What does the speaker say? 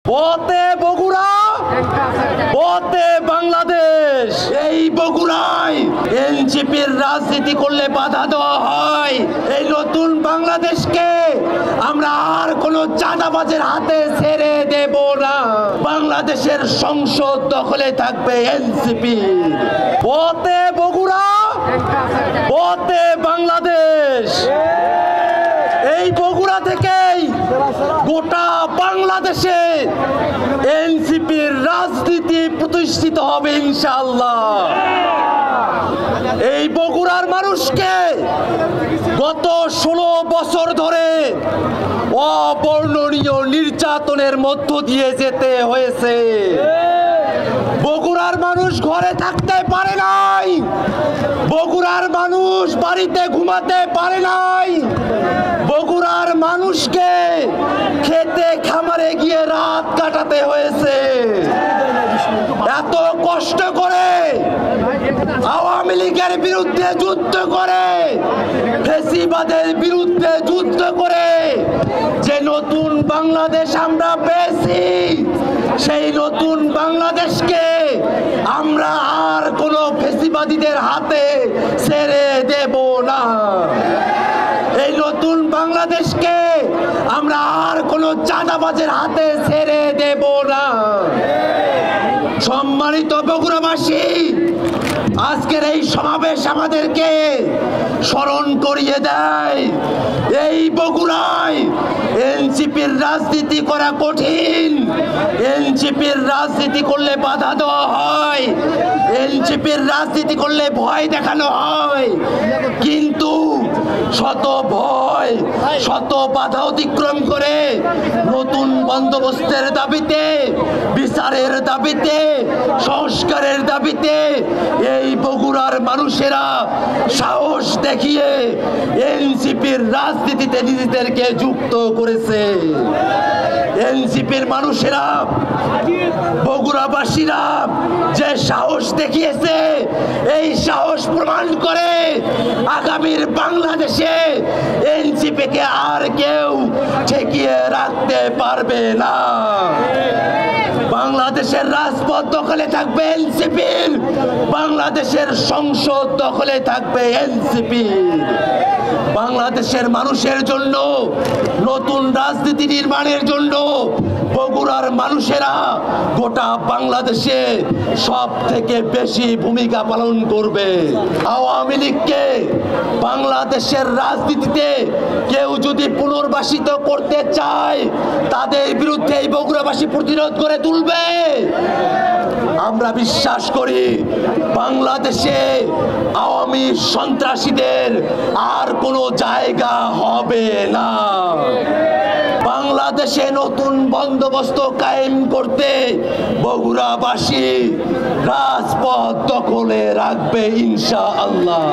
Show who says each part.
Speaker 1: পথে বগুড়া, পথে বাংলাদেশ। এই বগুড়ায় এনসিপির রাজনীতি করলে বাধা দেওয়া হয়। এই নতুন বাংলাদেশকে আমরা আর কোনো চাঁদাবাজের হাতে ছেড়ে দেব না। বাংলাদেশের সংসদ দখলে থাকবে এনসিপি। পথে বগুড়া, পথে বাংলাদেশ। এই বগুড়া থেকেই গোটা বাংলাদেশে এনসিপির রাজনীতি প্রতিষ্ঠিত হবে ইনশাআল্লাহ। এই বগুড়ার মানুষকে গত 16 বছর ধরে অবর্ণনীয় নির্যাতনের মধ্য দিয়ে যেতে হয়েছে। বগুড়ার মানুষ ঘরে থাকতে পারে নাই, বগুড়ার মানুষ বাড়িতে ঘুমাতে পারে নাই, বগুড়ার মানুষকে খেতে খামারে গিয়ে রাত কাটাতে হয়েছে। এত কষ্ট করে আওয়ামী লীগের বিরুদ্ধে যুদ্ধ করে, ফ্যাসিবাদের বিরুদ্ধে যুদ্ধ করে যে নতুন বাংলাদেশ আমরা পেয়েছি, সেই নতুন বাংলাদেশকে আমরা আর কোনো ফ্যাসিবাদীদের হাতে ছেড়ে দেব না। এই নতুন বাংলাদেশকে আমরা আর কোনো চাঁদাবাজের হাতে ছেড়ে দেব না। সম্মানিত বগুড়াবাসী, আজকের এই সমাবেশ আমাদেরকে স্মরণ করিয়ে দেয় এই বগুড়ায় এনসিপির রাজনীতি করা কঠিন। এনসিপির রাজনীতি করলে বাধা দেওয়া হয়, এনসিপির রাজনীতি করলে ভয় দেখানো হয়, কিন্তু শত ভয় শত বাধা অতিক্রম করে নতুন বন্দোবস্তের দাবিতে, বিচারের দাবিতে, সংস্কারের দাবিতে এই বগুড়ার মানুষেরা সাহস দেখিয়ে এনসিপির রাজনীতিতে নিজেদেরকে যুক্ত করেছে। এনসিপির মানুষেরা, বগুড়াবাসীরা যে সাহস দেখিয়েছে, এই সাহস প্রমাণ করে আগামীর বাংলাদেশে এনসিপিকে আর কেউ ঠেকিয়ে রাখতে পারবে না। বাংলাদেশের রাজপথ দখলে থাকবে এনসিপির, বাংলাদেশের সংসদ দখলে থাকবে এনসিপির। বাংলাদেশের মানুষের জন্য নতুন রাজনীতি নির্মাণের জন্য বগুড়ার মানুষেরা গোটা বাংলাদেশে সব থেকে বেশি ভূমিকা পালন করবে। আওয়ামী লীগকে বাংলাদেশের রাজনীতিতে কেউ যদি পুনর্বাসিত করতে চায়, তাদের বিরুদ্ধে এই বগুড়াবাসী প্রতিরোধ করে তুলবে। আমরা বিশ্বাস করি বাংলাদেশে আওয়ামী সন্ত্রাসীদের আর কোনো জায়গা হবে না। বাংলাদেশে নতুন বন্দোবস্ত কায়েম করতে বগুড়াবাসী রাজপথ দখলে রাখবে ইনশাআল্লাহ।